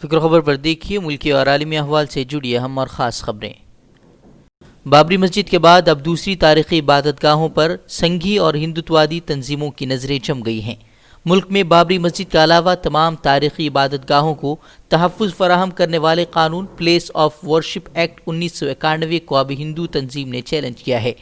فکر خبر پر دیکھیے ملکی اور عالمی احوال سے جڑی اہم اور خاص خبریں۔ بابری مسجد کے بعد اب دوسری تاریخی عبادت گاہوں پر سنگھی اور ہندوتوادی تنظیموں کی نظریں جم گئی ہیں۔ ملک میں بابری مسجد کے علاوہ تمام تاریخی عبادت گاہوں کو تحفظ فراہم کرنے والے قانون پلیس آف ورشپ ایکٹ 1991 کو اب ہندو تنظیم نے چیلنج کیا ہے۔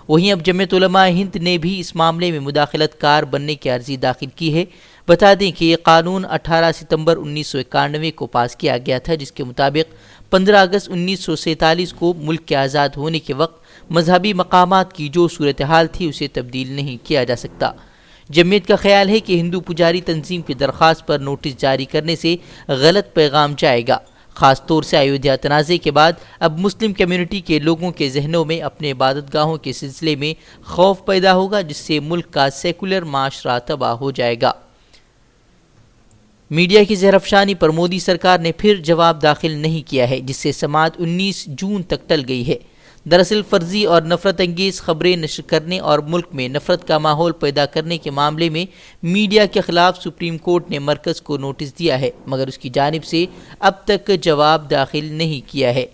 وہیں اب جمعیت علماء ہند نے بھی اس معاملے میں مداخلت کار بننے کی عرضی داخل کی ہے۔ بتا دیں کہ یہ قانون 18 ستمبر 1991 کو پاس کیا گیا تھا، جس کے مطابق 15 اگست 1947 کو ملک کے آزاد ہونے کے وقت مذہبی مقامات کی جو صورتحال تھی اسے تبدیل نہیں کیا جا سکتا۔ جمعیت کا خیال ہے کہ ہندو پجاری تنظیم کی درخواست پر نوٹس جاری کرنے سے غلط پیغام جائے گا، خاص طور سے ایودھیا تنازع کے بعد اب مسلم کمیونٹی کے لوگوں کے ذہنوں میں اپنے عبادت گاہوں کے سلسلے میں خوف پیدا ہوگا، جس سے ملک کا سیکولر معاشرہ تباہ ہو جائے گا۔ میڈیا کی زہرافشانی پر مودی سرکار نے پھر جواب داخل نہیں کیا ہے، جس سے سماعت 19 جون تک ٹل گئی ہے۔ دراصل فرضی اور نفرت انگیز خبریں نشر کرنے اور ملک میں نفرت کا ماحول پیدا کرنے کے معاملے میں میڈیا کے خلاف سپریم کورٹ نے مرکز کو نوٹس دیا ہے، مگر اس کی جانب سے اب تک جواب داخل نہیں کیا ہے۔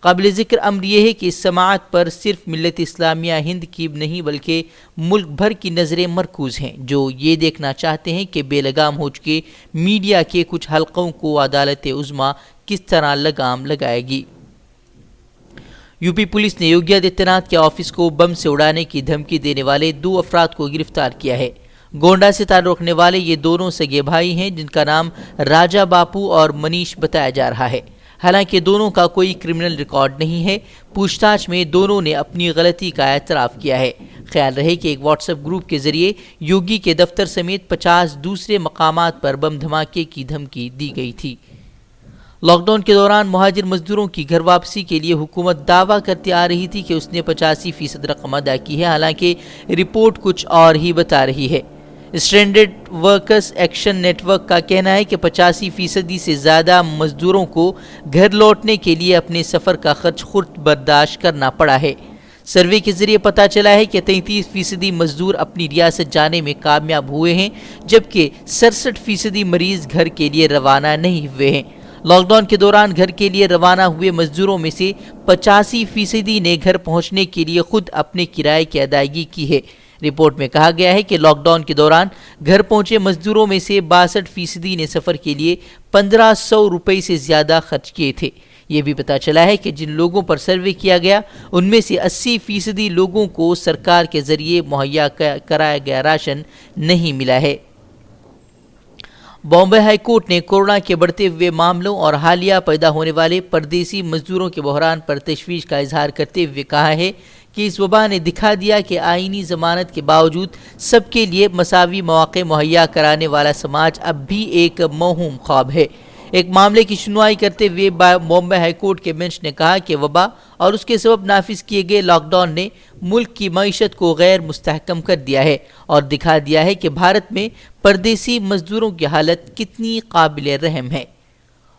قابل ذکر امر یہ ہے کہ اس سماعت پر صرف ملت اسلامیہ ہند کی نہیں بلکہ ملک بھر کی نظریں مرکوز ہیں، جو یہ دیکھنا چاہتے ہیں کہ بے لگام ہو چکے میڈیا کے کچھ حلقوں کو عدالت عظمیٰ کس طرح لگام لگائے گی۔ یو پی پولیس نے یوگی آدتیہ ناتھ کے آفس کو بم سے اڑانے کی دھمکی دینے والے 2 افراد کو گرفتار کیا ہے۔ گونڈا سے تعلق رکھنے والے یہ دونوں سگے بھائی ہیں، جن کا نام راجا باپو اور منیش بتایا جا رہا ہے۔ حالانکہ دونوں کا کوئی کرمنل ریکارڈ نہیں ہے۔ پوچھ تاچھ میں دونوں نے اپنی غلطی کا اعتراف کیا ہے۔ خیال رہے کہ ایک واٹس ایپ گروپ کے ذریعے یوگی کے دفتر سمیت 50 دوسرے مقامات پر بم دھماکے کی دھمکی دی گئی تھی۔ لاک ڈاؤن کے دوران مہاجر مزدوروں کی گھر واپسی کے لیے حکومت دعویٰ کرتی آ رہی تھی کہ اس نے 85% رقم ادا کی ہے، حالانکہ رپورٹ کچھ اور ہی بتا رہی ہے۔ اسٹرینڈڈ ورکرز ایکشن نیٹ ورک کا کہنا ہے کہ 85% سے زیادہ مزدوروں کو گھر لوٹنے کے لیے اپنے سفر کا خرچ خود برداشت کرنا پڑا ہے۔ سروے کے ذریعے پتہ چلا ہے کہ 33% مزدور اپنی ریاست جانے میں کامیاب ہوئے ہیں، جبکہ 67% مریض گھر کے لیے روانہ نہیں ہوئے ہیں۔ لاک ڈاؤن کے دوران گھر کے لیے روانہ ہوئے مزدوروں میں سے 85% نے گھر پہنچنے کے لیے خود اپنے کرائے کی ادائیگی کی ہے۔ رپورٹ میں کہا گیا ہے کہ لاک ڈاؤن کے دوران گھر پہنچے مزدوروں میں سے 62% نے سفر کے لیے 1500 روپے سے زیادہ خرچ کیے تھے۔ یہ بھی پتہ چلا ہے کہ جن لوگوں پر سروے کیا گیا ان میں سے 80% لوگوں کو سرکار کے ذریعے مہیا کرایا گیا راشن نہیں ملا ہے۔ بامبے ہائی کورٹ نے کورونا کے بڑھتے ہوئے معاملوں اور حالیہ پیدا ہونے والے پردیسی مزدوروں کے بحران پر تشویش کا اظہار کرتے ہوئے کہا ہے کہ اس وبا نے دکھا دیا کہ آئینی ضمانت کے باوجود سب کے لیے مساوی مواقع مہیا کرانے والا سماج اب بھی ایک موہوم خواب ہے۔ ایک معاملے کی سنوائی کرتے ہوئے بامبے ہائی کورٹ کے بینچ نے کہا کہ وبا اور اس کے سبب نافذ کیے گئے لاک ڈاؤن نے ملک کی معیشت کو غیر مستحکم کر دیا ہے اور دکھا دیا ہے کہ بھارت میں پردیسی مزدوروں کی حالت کتنی قابل رحم ہے۔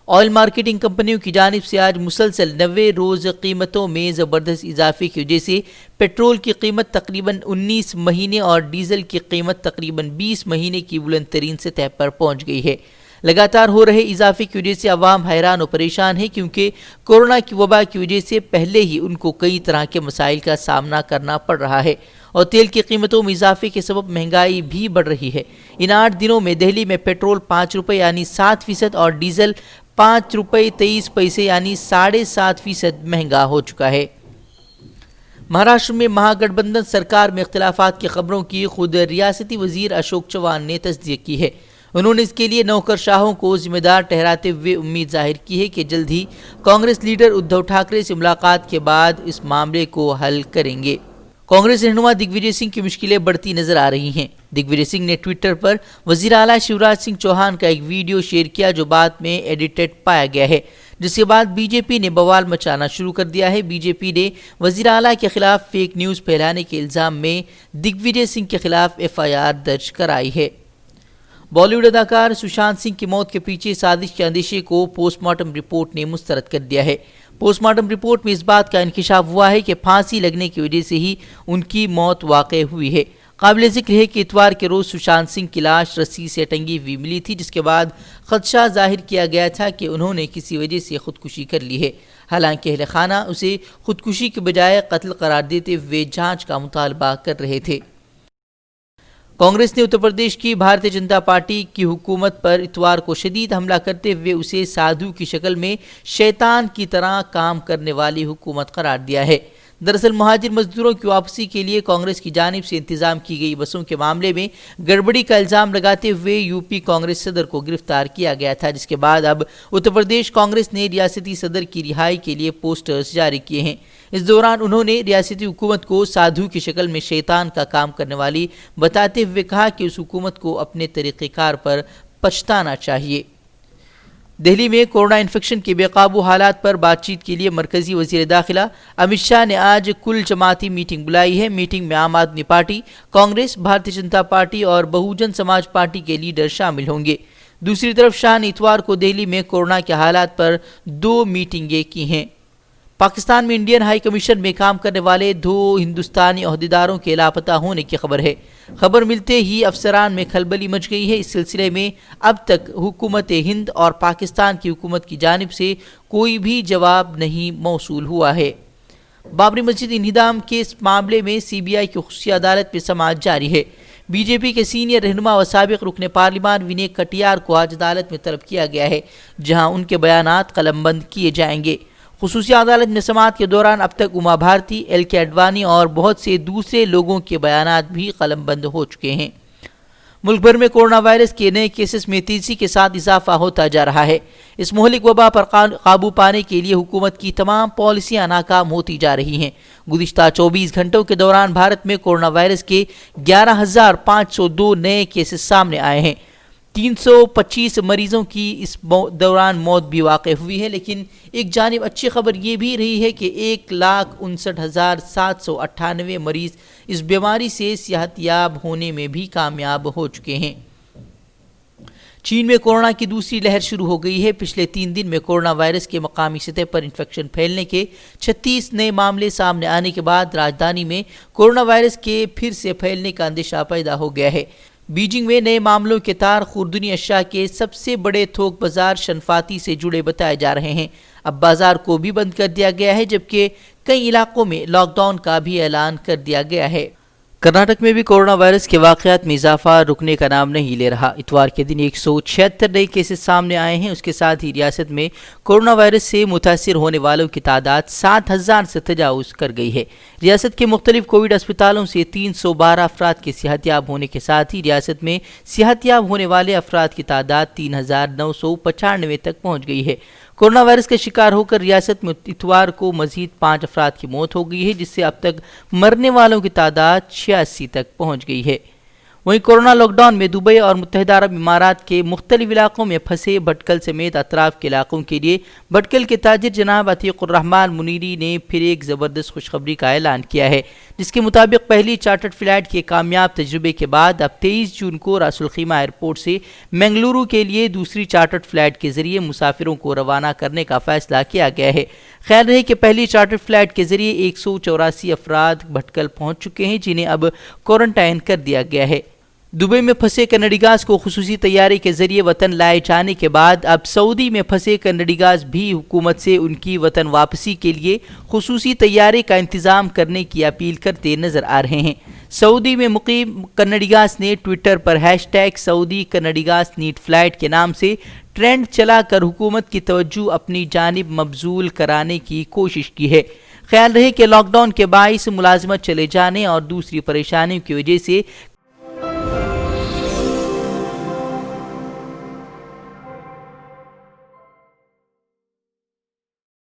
آئل مارکیٹنگ کمپنیوں کی جانب سے آج مسلسل 90 روز قیمتوں میں زبردست اضافے کی وجہ سے پیٹرول کی قیمت تقریباً 19 مہینے اور ڈیزل کی قیمت تقریباً 20 مہینے کی بلند ترین سطح پر پہنچ گئی ہے۔ لگاتار ہو رہے اضافے کی وجہ سے عوام حیران و پریشان ہے، کیونکہ کورونا کی وبا کی وجہ سے پہلے ہی ان کو کئی طرح کے مسائل کا سامنا کرنا پڑ رہا ہے اور تیل کی قیمتوں میں اضافے کے سبب مہنگائی بھی بڑھ رہی ہے۔ ان 8 دنوں میں دہلی میں پیٹرول 5 روپے یعنی 7% اور ڈیزل 5 روپے 23 پیسے یعنی 7.5% مہنگا ہو چکا ہے۔ مہاراشٹر میں مہا گٹھ بندھن سرکار میں اختلافات کی خبروں کی خود ریاستی وزیر اشوک چوہان نے تصدیق کی ہے۔ انہوں نے اس کے لیے نوکرشاہوں کو ذمہ دار ٹھہراتے ہوئے امید ظاہر کی ہے کہ جلد ہی کانگریس لیڈر ادھو ٹھاکرے سے ملاقات کے بعد اس معاملے کو حل کریں گے۔ کانگریس رہنما دگ وجے سنگھ کی مشکلیں بڑھتی نظر آ رہی ہیں۔ دگ وجے سنگھ نے ٹویٹر پر وزیر اعلیٰ شیوراج سنگھ چوہان کا ایک ویڈیو شیئر کیا جو بعد میں ایڈیٹڈ پایا گیا ہے، جس کے بعد بی جے پی نے بوال مچانا شروع کر دیا ہے۔ بی جے پی نے وزیر اعلیٰ کے خلاف فیک نیوز پھیلانے کے الزام میں دگ وجے سنگھ کے خلاف FIR درج کرائی ہے۔ بالی ووڈ اداکار سشانت سنگھ کی موت کے پیچھے سازش کے اندیشے کو پوسٹ مارٹم رپورٹ نے مسترد کر دیا ہے۔ پوسٹ مارٹم رپورٹ میں اس بات کا انکشاف ہوا ہے کہ پھانسی لگنے کی وجہ سے ہی ان کی موت واقع ہوئی ہے۔ قابل ذکر ہے کہ اتوار کے روز سشانت سنگھ کی لاش رسی سے ٹنگی ہوئی ملی تھی، جس کے بعد خدشہ ظاہر کیا گیا تھا کہ انہوں نے کسی وجہ سے خودکشی کر لی ہے۔ حالانکہ اہل خانہ اسے خودکشی کے بجائے قتل قرار دیتے ہوئے جانچ کا مطالبہ کر رہے تھے۔ کانگریس نے اتر پردیش کی بھارتیہ جنتا پارٹی کی حکومت پر اتوار کو شدید حملہ کرتے ہوئے اسے سادھو کی شکل میں شیطان کی طرح کام کرنے والی حکومت قرار دیا ہے۔ دراصل مہاجر مزدوروں کی واپسی کے لیے کانگریس کی جانب سے انتظام کی گئی بسوں کے معاملے میں گڑبڑی کا الزام لگاتے ہوئے یو پی کانگریس صدر کو گرفتار کیا گیا تھا، جس کے بعد اب اتر پردیش کانگریس نے ریاستی صدر کی رہائی کے لیے پوسٹرز جاری کیے ہیں۔ اس دوران انہوں نے ریاستی حکومت کو سادھو کی شکل میں شیطان کا کام کرنے والی بتاتے ہوئے کہا کہ اس حکومت کو اپنے طریقہ کار پر پچھتانا چاہیے۔ دہلی میں کورونا انفیکشن کے بے قابو حالات پر بات چیت کے لیے مرکزی وزیر داخلہ امت شاہ نے آج کل جماعتی میٹنگ بلائی ہے۔ میٹنگ میں عام آدمی پارٹی، کانگریس، بھارتیہ جنتا پارٹی اور بہوجن سماج پارٹی کے لیڈر شامل ہوں گے۔ دوسری طرف شاہ نے اتوار کو دہلی میں کورونا کے حالات پر 2 میٹنگیں کی ہیں۔ پاکستان میں انڈین ہائی کمیشن میں کام کرنے والے 2 ہندوستانی عہدیداروں کے لاپتہ ہونے کی خبر ہے۔ خبر ملتے ہی افسران میں کھلبلی مچ گئی ہے۔ اس سلسلے میں اب تک حکومت ہند اور پاکستان کی حکومت کی جانب سے کوئی بھی جواب نہیں موصول ہوا ہے۔ بابری مسجد انہدام کے اس معاملے میں سی بی آئی کی خصوصی عدالت میں سماعت جاری ہے۔ بی جے پی کے سینئر رہنما و سابق رکن پارلیمان ونے کٹیار کو آج عدالت میں طلب کیا گیا ہے، جہاں ان کے بیانات قلم بند کیے جائیں گے۔ خصوصی عدالت میں سماعت کے دوران اب تک اما بھارتی، ایل کے اڈوانی اور بہت سے دوسرے لوگوں کے بیانات بھی قلم بند ہو چکے ہیں۔ ملک بھر میں کورونا وائرس کے نئے کیسز میں تیزی کے ساتھ اضافہ ہوتا جا رہا ہے۔ اس مہلک وبا پر قابو پانے کے لیے حکومت کی تمام پالیسیاں ناکام ہوتی جا رہی ہیں۔ گزشتہ 24 گھنٹوں کے دوران بھارت میں کورونا وائرس کے 11,502 نئے کیسز سامنے آئے ہیں۔ 325 مریضوں کی اس دوران موت بھی واقع ہوئی ہے، لیکن ایک جانب اچھی خبر یہ بھی رہی ہے کہ 1,59,798 مریض اس بیماری سے صحت یاب ہونے میں بھی کامیاب ہو چکے ہیں۔ چین میں کورونا کی دوسری لہر شروع ہو گئی ہے۔ پچھلے 3 دن میں کورونا وائرس کے مقامی سطح پر انفیکشن پھیلنے کے 36 نئے معاملے سامنے آنے کے بعد راجدھانی میں کورونا وائرس کے پھر سے پھیلنے کا اندیشہ پیدا ہو گیا ہے۔ بیجنگ میں نئے معاملوں کے تار خوردنی اشیاء کے سب سے بڑے تھوک بازار شنفاتی سے جڑے بتائے جا رہے ہیں۔ اب بازار کو بھی بند کر دیا گیا ہے، جبکہ کئی علاقوں میں لاک ڈاؤن کا بھی اعلان کر دیا گیا ہے۔ کرناٹک میں بھی کورونا وائرس کے واقعات میں اضافہ رکنے کا نام نہیں لے رہا۔ اتوار کے دن 176 نئے کیسز سامنے آئے ہیں۔ اس کے ساتھ ہی ریاست میں کورونا وائرس سے متاثر ہونے والوں کی تعداد 7,000 سے تجاوز کر گئی ہے۔ ریاست کے مختلف کووڈ اسپتالوں سے 312 افراد کے صحت یاب ہونے کے ساتھ ہی ریاست میں صحت یاب ہونے والے افراد کی تعداد 3,995 تک پہنچ گئی ہے۔ کورونا وائرس کا شکار ہو کر ریاست میں اتوار کو مزید 5 افراد کی موت ہو گئی ہے، جس سے اب تک مرنے والوں کی تعداد 86 تک پہنچ گئی ہے۔ وہیں کورونا لاک ڈاؤن میں دبئی اور متحدہ عرب امارات کے مختلف علاقوں میں پھنسے بھٹکل سمیت اطراف کے علاقوں کے لیے بھٹکل کے تاجر جناب عتیق الرحمان منیری نے پھر ایک زبردست خوشخبری کا اعلان کیا ہے، جس کے مطابق پہلی چارٹرڈ فلائٹ کے کامیاب تجربے کے بعد اب 23 جون کو راس الخیمہ ایئرپورٹ سے منگلورو کے لیے دوسری چارٹرڈ فلائٹ کے ذریعے مسافروں کو روانہ کرنے کا فیصلہ کیا گیا ہے۔ خیال رہے کہ پہلی چارٹرڈ فلائٹ کے ذریعے 184 افراد بھٹکل پہنچ چکے ہیں، جنہیں اب کوارنٹائن کر دیا گیا ہے۔ دبئی میں پھنسے کنڈیگاز کو خصوصی طیارے کے ذریعے وطن لائے جانے کے بعد اب سعودی میں پھنسے کنڈیگاز بھی حکومت سے ان کی وطن واپسی کے لیے خصوصی طیارے کا انتظام کرنے کی اپیل کرتے نظر آ رہے ہیں۔ سعودی میں مقیم کنڈیگاز نے ٹویٹر پر #سعودی کنڈیگاز نیڈ فلائٹ کے نام سے ٹرینڈ چلا کر حکومت کی توجہ اپنی جانب مبذول کرانے کی کوشش کی ہے۔ خیال رہے کہ لاک ڈاؤن کے باعث ملازمت چلے جانے اور دوسری پریشانیوں کی وجہ سے